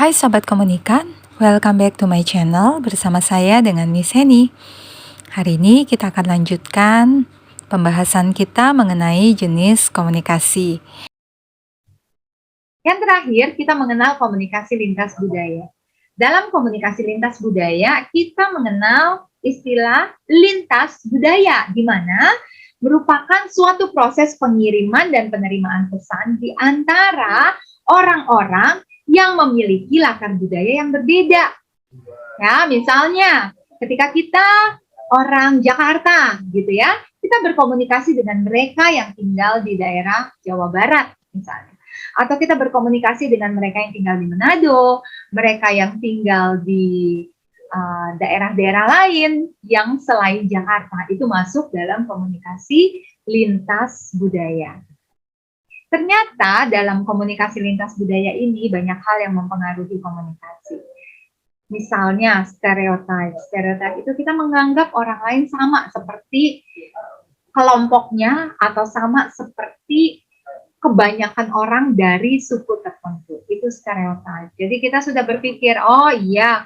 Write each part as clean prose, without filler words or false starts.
Hai Sobat Komunikan, welcome back to my channel bersama saya dengan Miss Heni. Hari ini kita akan lanjutkan pembahasan kita mengenai jenis komunikasi. Yang terakhir, kita mengenal komunikasi lintas budaya. Dalam komunikasi lintas budaya, kita mengenal istilah lintas budaya, di mana merupakan suatu proses pengiriman dan penerimaan pesan di antara orang-orang yang memiliki latar budaya yang berbeda. Ya, misalnya ketika kita orang Jakarta, gitu ya, kita berkomunikasi dengan mereka yang tinggal di daerah Jawa Barat, misalnya. Atau kita berkomunikasi dengan mereka yang tinggal di Manado, mereka yang tinggal di daerah-daerah lain yang selain Jakarta, itu masuk dalam komunikasi lintas budaya. Ternyata dalam komunikasi lintas budaya ini banyak hal yang mempengaruhi komunikasi. Misalnya stereotip. Stereotip itu kita menganggap orang lain sama seperti kelompoknya atau sama seperti kebanyakan orang dari suku tertentu. Itu stereotip. Jadi kita sudah berpikir, oh iya,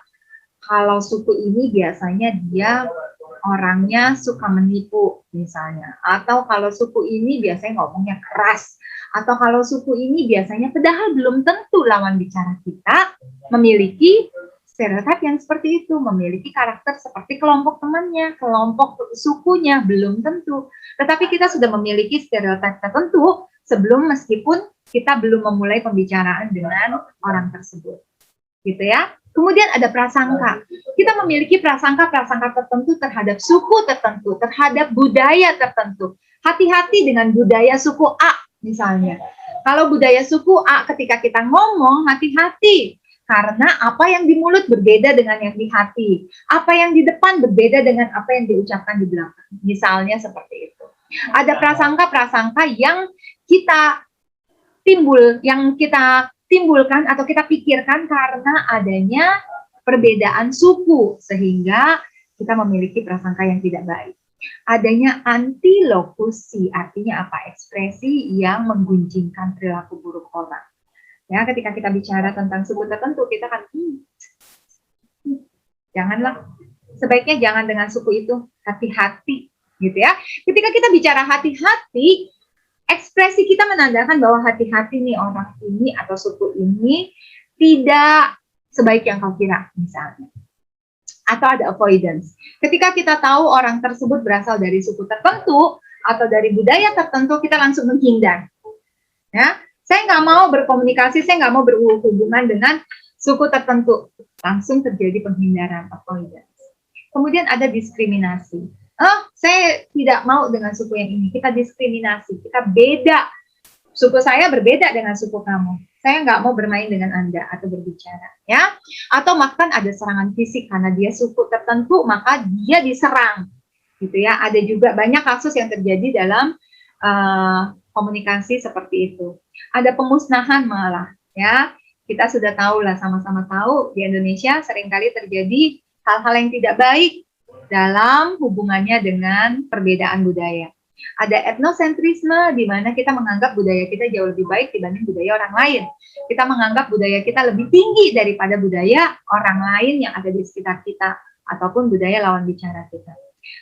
kalau suku ini biasanya dia orangnya suka menipu misalnya. Atau kalau suku ini biasanya ngomongnya keras. Atau kalau suku ini biasanya, padahal belum tentu lawan bicara kita memiliki stereotip yang seperti itu, memiliki karakter seperti kelompok temannya, kelompok sukunya, belum tentu. Tetapi kita sudah memiliki stereotip tertentu sebelum, meskipun kita belum memulai pembicaraan dengan orang tersebut. Gitu ya. Kemudian ada prasangka. Kita memiliki prasangka-prasangka tertentu terhadap suku tertentu, terhadap budaya tertentu. Hati-hati dengan budaya suku A misalnya. Kalau budaya suku A ketika kita ngomong, hati-hati. Karena apa yang di mulut berbeda dengan yang di hati. Apa yang di depan berbeda dengan apa yang diucapkan di belakang. Misalnya seperti itu. Ada prasangka-prasangka yang kita timbulkan atau kita pikirkan karena adanya perbedaan suku, sehingga kita memiliki prasangka yang tidak baik. Adanya antilokusi, artinya apa? Ekspresi yang menggunjingkan perilaku buruk orang. Ya, ketika kita bicara tentang suku tertentu, kita kan janganlah, sebaiknya jangan dengan suku itu, hati-hati, gitu ya. Ketika kita bicara hati-hati, ekspresi kita menandakan bahwa hati-hati nih orang ini atau suku ini tidak sebaik yang kau kira, misalnya. Atau ada avoidance. Ketika kita tahu orang tersebut berasal dari suku tertentu atau dari budaya tertentu, kita langsung menghindar. Ya, saya nggak mau berkomunikasi, saya nggak mau berhubungan dengan suku tertentu. Langsung terjadi penghindaran, avoidance. Kemudian ada diskriminasi. Oh, saya tidak mau dengan suku yang ini. Kita diskriminasi, kita beda. Suku saya berbeda dengan suku kamu. Saya nggak mau bermain dengan Anda atau berbicara, ya. Atau bahkan ada serangan fisik karena dia suku tertentu, maka dia diserang, gitu ya. Ada juga banyak kasus yang terjadi dalam komunikasi seperti itu. Ada pemusnahan malah, ya. Kita sudah tahu lah, sama-sama tahu di Indonesia seringkali terjadi hal-hal yang tidak baik dalam hubungannya dengan perbedaan budaya. Ada etnosentrisme, di mana kita menganggap budaya kita jauh lebih baik dibanding budaya orang lain. Kita menganggap budaya kita lebih tinggi daripada budaya orang lain yang ada di sekitar kita, ataupun budaya lawan bicara kita.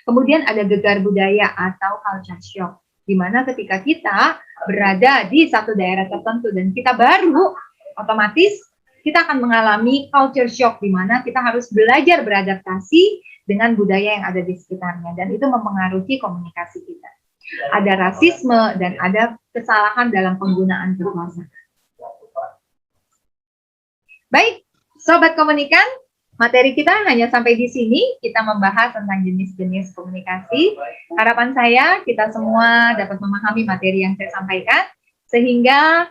Kemudian ada gegar budaya atau culture shock, di mana ketika kita berada di satu daerah tertentu dan kita baru, otomatis kita akan mengalami culture shock, di mana kita harus belajar beradaptasi dengan budaya yang ada di sekitarnya, dan itu mempengaruhi komunikasi kita. Ada rasisme dan ada kesalahan dalam penggunaan kekuasaan. Baik, Sobat Komunikan, materi kita hanya sampai di sini. Kita membahas tentang jenis-jenis komunikasi. Harapan saya kita semua dapat memahami materi yang saya sampaikan, sehingga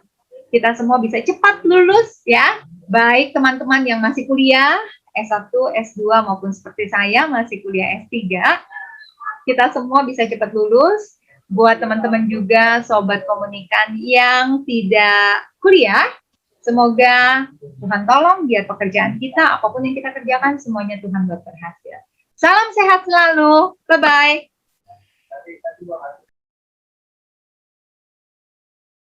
kita semua bisa cepat lulus, ya. Baik teman-teman yang masih kuliah, S1, S2, maupun seperti saya masih kuliah S3, kita semua bisa cepat lulus. Buat teman-teman juga, Sobat Komunikan yang tidak kuliah, semoga Tuhan tolong biar pekerjaan kita, apapun yang kita kerjakan, semuanya Tuhan buat berhasil. Salam sehat selalu, bye-bye.